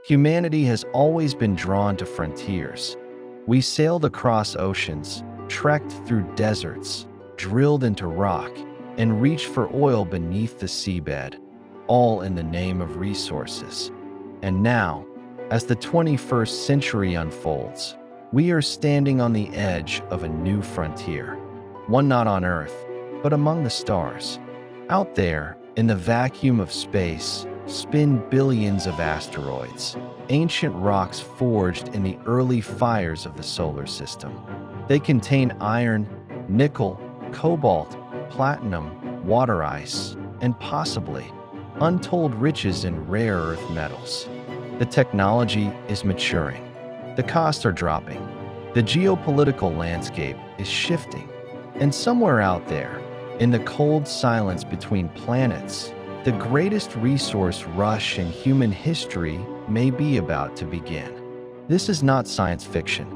Humanity has always been drawn to frontiers. We sailed across oceans, trekked through deserts, drilled into rock, and reached for oil beneath the seabed, all in the name of resources. And now, as the 21st century unfolds, we are standing on the edge of a new frontier, one not on Earth, but among the stars. Out there, in the vacuum of space, spin billions of asteroids, ancient rocks forged in the early fires of the solar system. They contain iron, nickel, cobalt, platinum, water ice, and possibly untold riches in rare earth metals. The technology is maturing. The costs are dropping. The geopolitical landscape is shifting. And somewhere out there, in the cold silence between planets, the greatest resource rush in human history may be about to begin. This is not science fiction.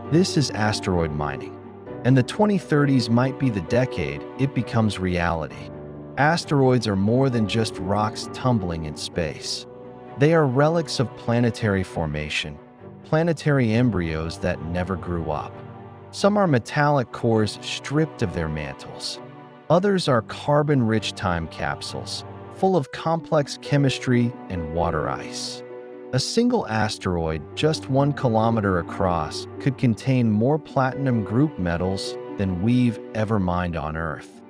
This is asteroid mining. And the 2030s might be the decade it becomes reality. Asteroids are more than just rocks tumbling in space. They are relics of planetary formation, planetary embryos that never grew up. Some are metallic cores stripped of their mantles. Others are carbon-rich time capsules, full of complex chemistry and water ice. A single asteroid, just 1 kilometer across, could contain more platinum group metals than we've ever mined on Earth.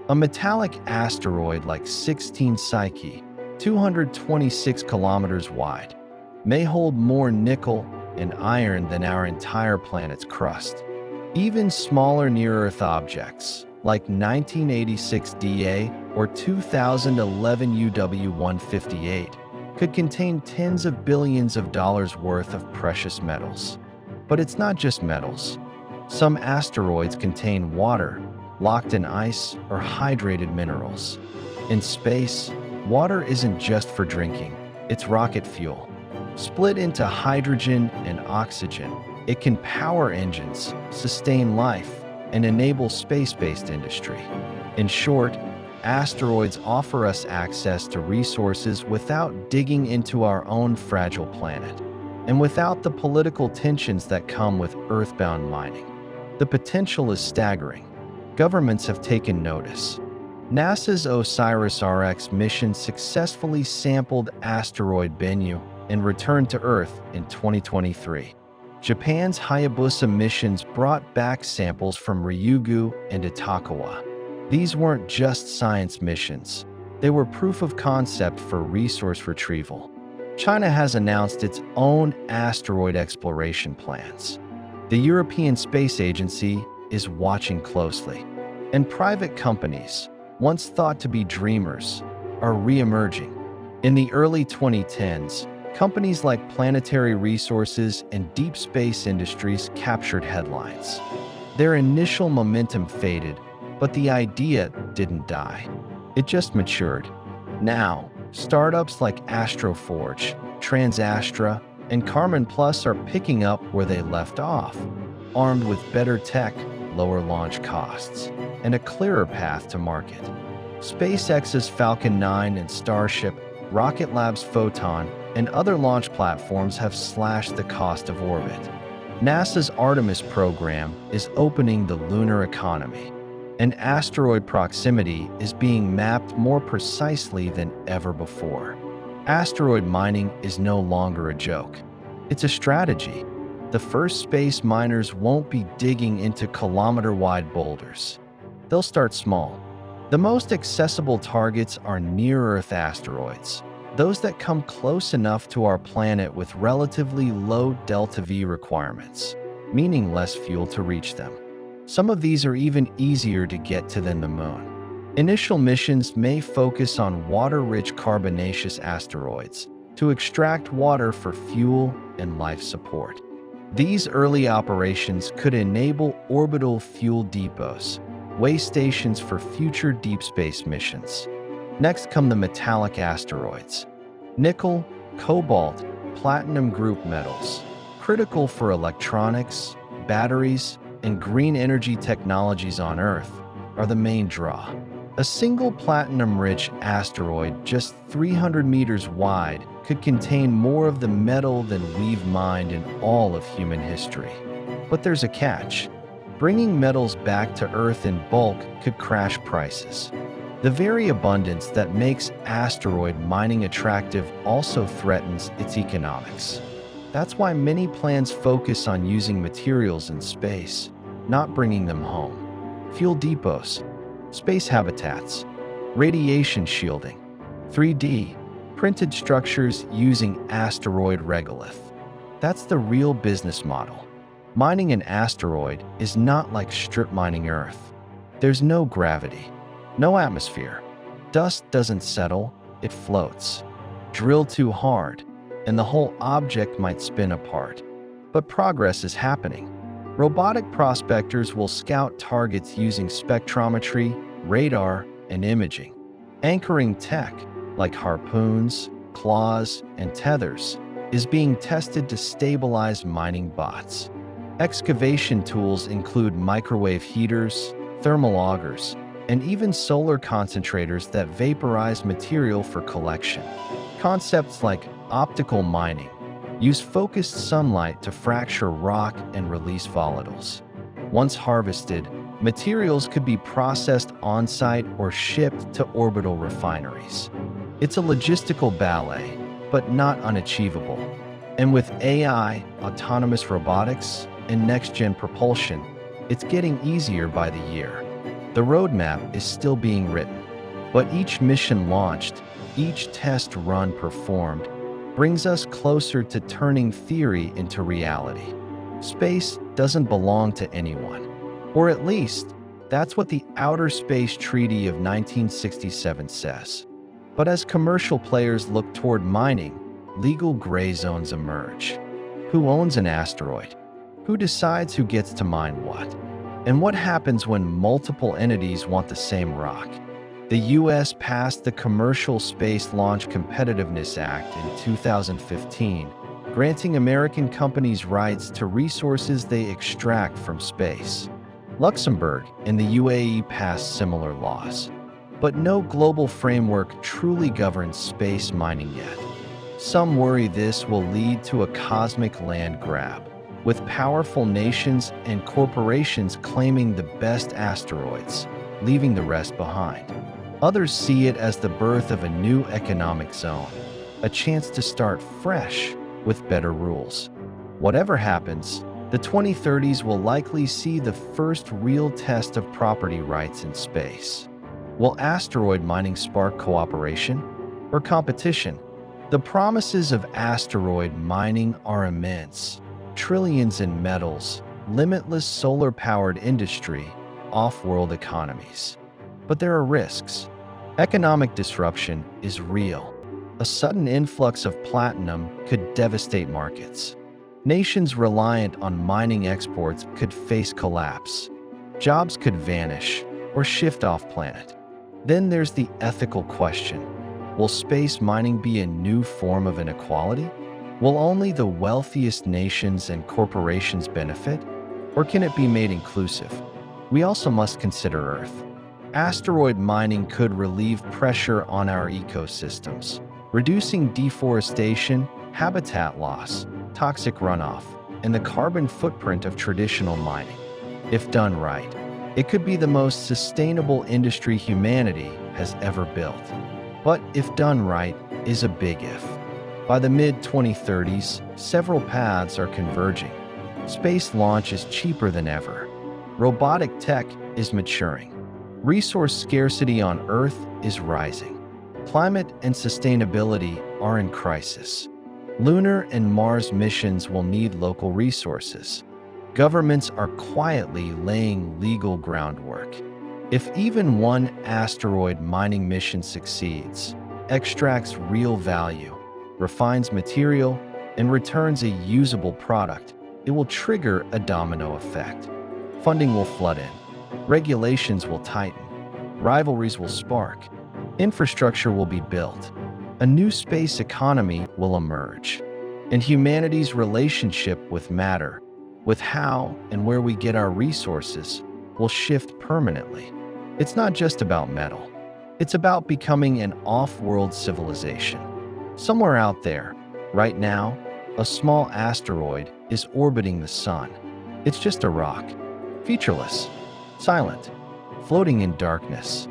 A metallic asteroid like 16 Psyche, 226 kilometers wide, may hold more nickel and iron than our entire planet's crust. Even smaller near-Earth objects, like 1986 DA or 2011 UW-158, could contain tens of billions of dollars worth of precious metals. But it's not just metals. Some asteroids contain water, locked in ice, or hydrated minerals. In space, water isn't just for drinking, it's rocket fuel. Split into hydrogen and oxygen, it can power engines, sustain life, and enable space-based industry. In short, asteroids offer us access to resources without digging into our own fragile planet, and without the political tensions that come with earthbound mining. The potential is staggering. Governments have taken notice. NASA's OSIRIS-RX mission successfully sampled asteroid Bennu and returned to Earth in 2023. Japan's Hayabusa missions brought back samples from Ryugu and Itokawa. These weren't just science missions. They were proof of concept for resource retrieval. China has announced its own asteroid exploration plans. The European Space Agency is watching closely. And private companies, once thought to be dreamers, are re-emerging. In the early 2010s, companies like Planetary Resources and Deep Space Industries captured headlines. Their initial momentum faded, but the idea didn't die. It just matured. Now, startups like Astroforge, TransAstra, and Carmen Plus are picking up where they left off, armed with better tech, lower launch costs, and a clearer path to market. SpaceX's Falcon 9 and Starship, Rocket Lab's Photon, and other launch platforms have slashed the cost of orbit. NASA's Artemis program is opening the lunar economy, and asteroid proximity is being mapped more precisely than ever before. Asteroid mining is no longer a joke. It's a strategy. The first space miners won't be digging into kilometer-wide boulders. They'll start small. The most accessible targets are near-Earth asteroids, those that come close enough to our planet with relatively low delta-V requirements, meaning less fuel to reach them. Some of these are even easier to get to than the Moon. Initial missions may focus on water-rich carbonaceous asteroids to extract water for fuel and life support. These early operations could enable orbital fuel depots, way stations for future deep space missions. Next come the metallic asteroids. Nickel, cobalt, platinum group metals, critical for electronics, batteries, and green energy technologies on Earth, are the main draw. A single platinum-rich asteroid just 300 meters wide could contain more of the metal than we've mined in all of human history. But there's a catch. Bringing metals back to Earth in bulk could crash prices. The very abundance that makes asteroid mining attractive also threatens its economics. That's why many plans focus on using materials in space, not bringing them home. Fuel depots, space habitats, radiation shielding, 3D printed structures using asteroid regolith. That's the real business model. Mining an asteroid is not like strip mining Earth. There's no gravity, no atmosphere. Dust doesn't settle, it floats. Drill too hard, and the whole object might spin apart. But progress is happening. Robotic prospectors will scout targets using spectrometry, radar, and imaging. Anchoring tech, like harpoons, claws, and tethers, is being tested to stabilize mining bots. Excavation tools include microwave heaters, thermal augers, and even solar concentrators that vaporize material for collection. Concepts like optical mining use focused sunlight to fracture rock and release volatiles. Once harvested, materials could be processed on-site or shipped to orbital refineries. It's a logistical ballet, but not unachievable. And with AI, autonomous robotics, and next-gen propulsion, it's getting easier by the year. The roadmap is still being written, but each mission launched, each test run performed, brings us closer to turning theory into reality. Space doesn't belong to anyone. Or at least, that's what the Outer Space Treaty of 1967 says. But as commercial players look toward mining, legal gray zones emerge. Who owns an asteroid? Who decides who gets to mine what? And what happens when multiple entities want the same rock? The US passed the Commercial Space Launch Competitiveness Act in 2015, granting American companies rights to resources they extract from space. Luxembourg and the UAE passed similar laws. But no global framework truly governs space mining yet. Some worry this will lead to a cosmic land grab, with powerful nations and corporations claiming the best asteroids, leaving the rest behind. Others see it as the birth of a new economic zone, a chance to start fresh with better rules. Whatever happens, the 2030s will likely see the first real test of property rights in space. Will asteroid mining spark cooperation or competition? The promises of asteroid mining are immense. Trillions in metals, limitless solar-powered industry, off-world economies. But there are risks. Economic disruption is real. A sudden influx of platinum could devastate markets. Nations reliant on mining exports could face collapse. Jobs could vanish or shift off-planet. Then there's the ethical question. Will space mining be a new form of inequality? Will only the wealthiest nations and corporations benefit? Or can it be made inclusive? We also must consider Earth. Asteroid mining could relieve pressure on our ecosystems, reducing deforestation, habitat loss, toxic runoff, and the carbon footprint of traditional mining. If done right, it could be the most sustainable industry humanity has ever built. But if done right is a big if. By the mid-2030s, several paths are converging. Space launch is cheaper than ever. Robotic tech is maturing. Resource scarcity on Earth is rising. Climate and sustainability are in crisis. Lunar and Mars missions will need local resources. Governments are quietly laying legal groundwork. If even one asteroid mining mission succeeds, extracts real value, refines material, and returns a usable product, it will trigger a domino effect. Funding will flood in. Regulations will tighten. Rivalries will spark. Infrastructure will be built. A new space economy will emerge. And humanity's relationship with matter, with how and where we get our resources, will shift permanently. It's not just about metal. It's about becoming an off-world civilization. Somewhere out there, right now, a small asteroid is orbiting the sun. It's just a rock, featureless, silent, floating in darkness.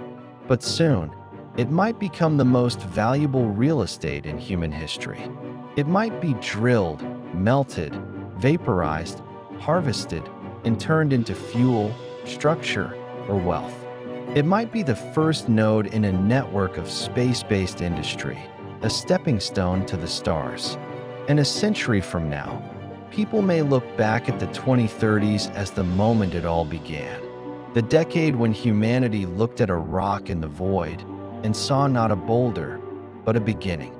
But soon, it might become the most valuable real estate in human history. It might be drilled, melted, vaporized, harvested, and turned into fuel, structure, or wealth. It might be the first node in a network of space-based industry, a stepping stone to the stars. And a century from now, people may look back at the 2030s as the moment it all began. The decade when humanity looked at a rock in the void and saw not a boulder, but a beginning.